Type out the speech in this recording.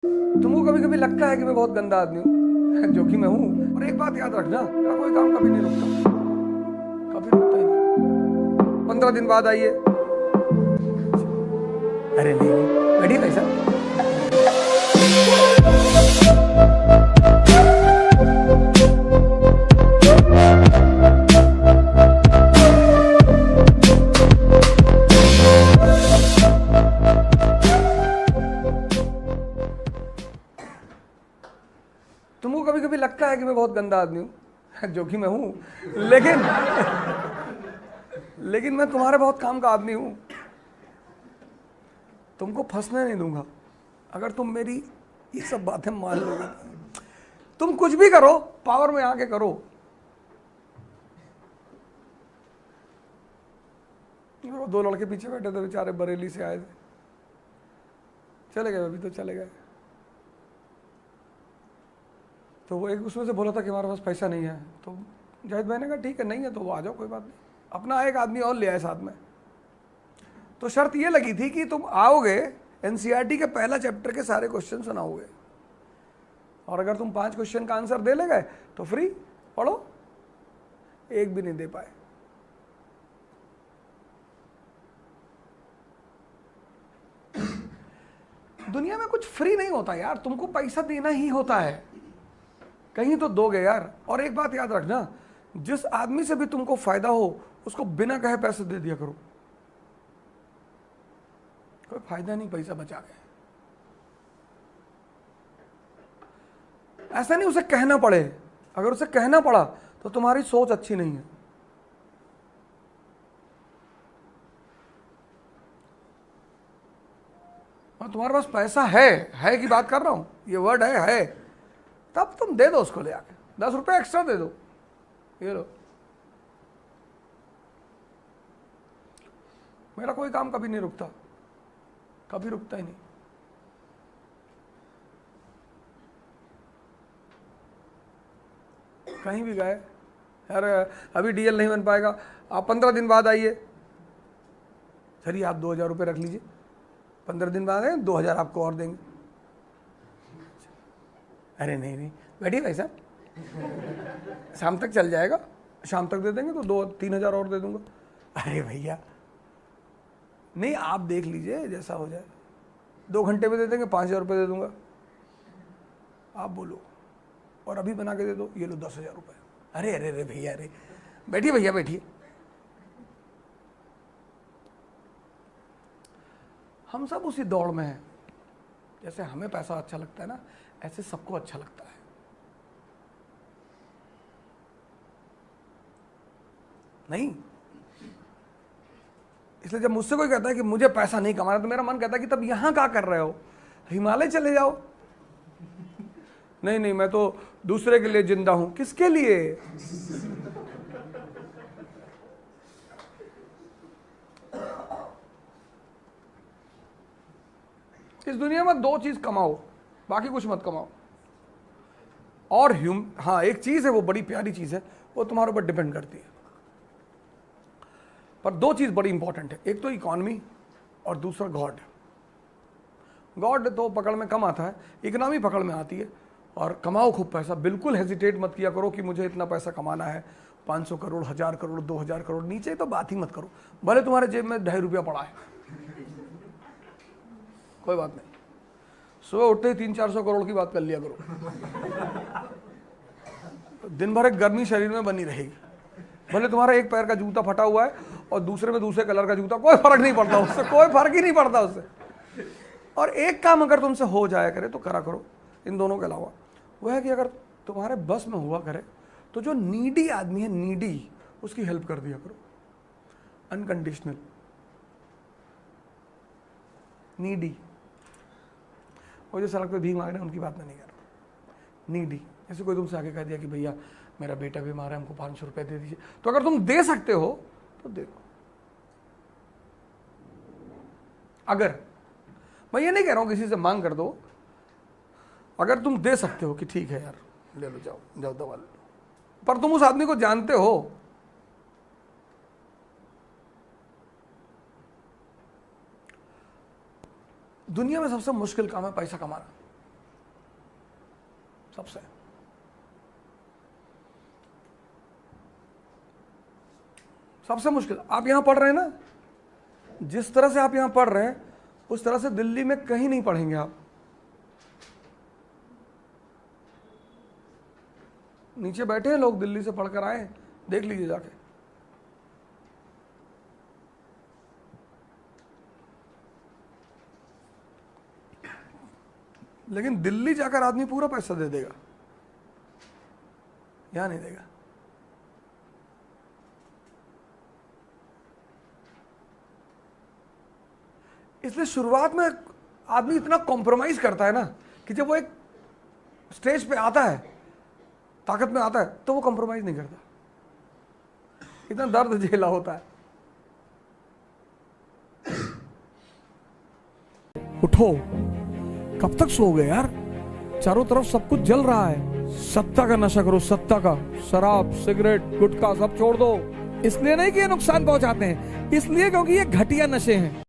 तुमको कभी कभी लगता है कि मैं बहुत गंदा आदमी हूँ जो कि मैं हूँ। और एक बात याद रखना, मेरा कोई काम कभी नहीं रुकता, कभी रुकता ही नहीं। 15 दिन बाद आइए। अरे नहीं, बैठिए भाई साहब। तुमको कभी कभी लगता है कि मैं बहुत गंदा आदमी हूँ जो कि मैं हूँ, लेकिन मैं तुम्हारे बहुत काम का आदमी हूँ। तुमको फंसने नहीं दूंगा अगर तुम मेरी ये सब बातें मान लोगे। तुम कुछ भी करो, पावर में आके करो। वो 2 लड़के पीछे बैठे थे, बेचारे बरेली से आए थे, चले गए, अभी तो चले गए। तो वो एक उसमें से बोला था कि हमारे पास पैसा नहीं है, तो जाहिद भाई ने कहा ठीक है, नहीं है तो वो आ जाओ, कोई बात नहीं। अपना एक आदमी और ले आए साथ में। तो शर्त ये लगी थी कि तुम आओगे, एनसीईआरटी के पहला चैप्टर के सारे क्वेश्चन सुनाओगे, और अगर तुम 5 क्वेश्चन का आंसर दे ले गए तो फ्री पढ़ो। एक भी नहीं दे पाए। दुनिया में कुछ फ्री नहीं होता यार, तुमको पैसा देना ही होता है, कहीं तो दोगे यार। और एक बात याद रखना, जिस आदमी से भी तुमको फायदा हो उसको बिना कहे पैसे दे दिया करो। कोई फायदा नहीं पैसा बचा के। ऐसा नहीं उसे कहना पड़े, अगर उसे कहना पड़ा तो तुम्हारी सोच अच्छी नहीं है। और तुम्हारे पास पैसा है की बात कर रहा हूं, ये वर्ड है, तब तुम दे दो उसको, ले आके 10 रुपए एक्स्ट्रा दे दो, ये लो। मेरा कोई काम कभी नहीं रुकता, कभी रुकता ही नहीं। कहीं भी गए यार, अभी डीएल नहीं बन पाएगा, आप 15 दिन बाद आइए। चलिए आप 2000 रुपये रख लीजिए, 15 दिन बाद आए 2000 आपको और देंगे। अरे नहीं, बैठिए भाई साहब, शाम तक चल जाएगा, शाम तक दे देंगे तो 2-3 हजार और दे दूंगा। अरे भैया नहीं, आप देख लीजिए जैसा हो जाए, 2 घंटे में दे देंगे, 5000 रुपये दे दूंगा। आप बोलो, और अभी बना के दे दो, ये लो 10,000 रुपये। अरे अरे अरे भैया, अरे बैठिए भैया, बैठिए। हम सब उसी दौड़ में हैं। जैसे हमें पैसा अच्छा लगता है ना, ऐसे सबको अच्छा लगता है। नहीं, इसलिए जब मुझसे कोई कहता है कि मुझे पैसा नहीं कमाना, तो मेरा मन कहता है कि तब यहां क्या कर रहे हो, हिमालय चले जाओ। नहीं, मैं तो दूसरे के लिए जिंदा हूं। किसके लिए? इस दुनिया में 2 चीज कमाओ, बाकी कुछ मत कमाओ। और हाँ, एक चीज है, वो बड़ी प्यारी चीज है, वो तुम्हारे ऊपर डिपेंड करती है। पर 2 चीज बड़ी इंपॉर्टेंट है, एक तो इकोनॉमी और दूसरा गॉड। गॉड तो पकड़ में कम आता है, इकोनॉमी पकड़ में आती है। और कमाओ खूब पैसा, बिल्कुल हेजिटेट मत किया करो कि मुझे इतना पैसा कमाना है, 500 करोड़, 1000 करोड़, 2000 करोड़, नीचे तो बात ही मत करो। भले तुम्हारे जेब में 2.5 रुपया पड़ा है, कोई बात नहीं, सुबह उठते ही 300-400 करोड़ की बात कर लिया करो। दिन भर एक गर्मी शरीर में बनी रहेगी। भले तुम्हारा एक पैर का जूता फटा हुआ है और दूसरे में दूसरे कलर का जूता, कोई फर्क नहीं पड़ता उससे, कोई फर्क ही नहीं पड़ता उससे। और एक काम अगर तुमसे हो जाया करे तो करा करो, इन दोनों के अलावा, वह है कि अगर तुम्हारे बस में हुआ करे तो जो नीडी आदमी है, नीडी, उसकी हेल्प कर दिया करो, अनकंडीशनल। नीडी, वो जो सड़क पे भीख मांग रहे हैं उनकी बात मैं नहीं कर रहा। नीडी, जैसे कोई तुमसे आके कह दिया कि भैया मेरा बेटा बीमार है, हमको 500 रुपए दे दीजिए, तो अगर तुम दे सकते हो तो दे दो। अगर, मैं ये नहीं कह रहा हूं किसी से मांग कर दो, अगर तुम दे सकते हो कि ठीक है यार ले लो, जाओ जाओ दवा ले लो, पर तुम उस आदमी को जानते हो, दुनिया में सबसे मुश्किल काम है पैसा कमाना। सबसे। सबसे मुश्किल आप यहां पढ़ रहे हैं ना, जिस तरह से आप यहां पढ़ रहे हैं उस तरह से दिल्ली में कहीं नहीं पढ़ेंगे आप। नीचे बैठे हैं लोग, दिल्ली से पढ़कर आए, देख लीजिए जाके। लेकिन दिल्ली जाकर आदमी पूरा पैसा दे देगा, यहां नहीं देगा। इसलिए शुरुआत में आदमी इतना कॉम्प्रोमाइज करता है ना कि जब वो एक स्टेज पे आता है, ताकत में आता है, तो वो कॉम्प्रोमाइज नहीं करता। इतना दर्द झेला होता है। उठो, कब तक सोओगे यार? चारों तरफ सब कुछ जल रहा है। सत्ता का नशा करो, सत्ता का। शराब, सिगरेट, गुटखा सब छोड़ दो। इसलिए नहीं कि ये नुकसान पहुंचाते हैं, इसलिए क्योंकि ये घटिया नशे हैं।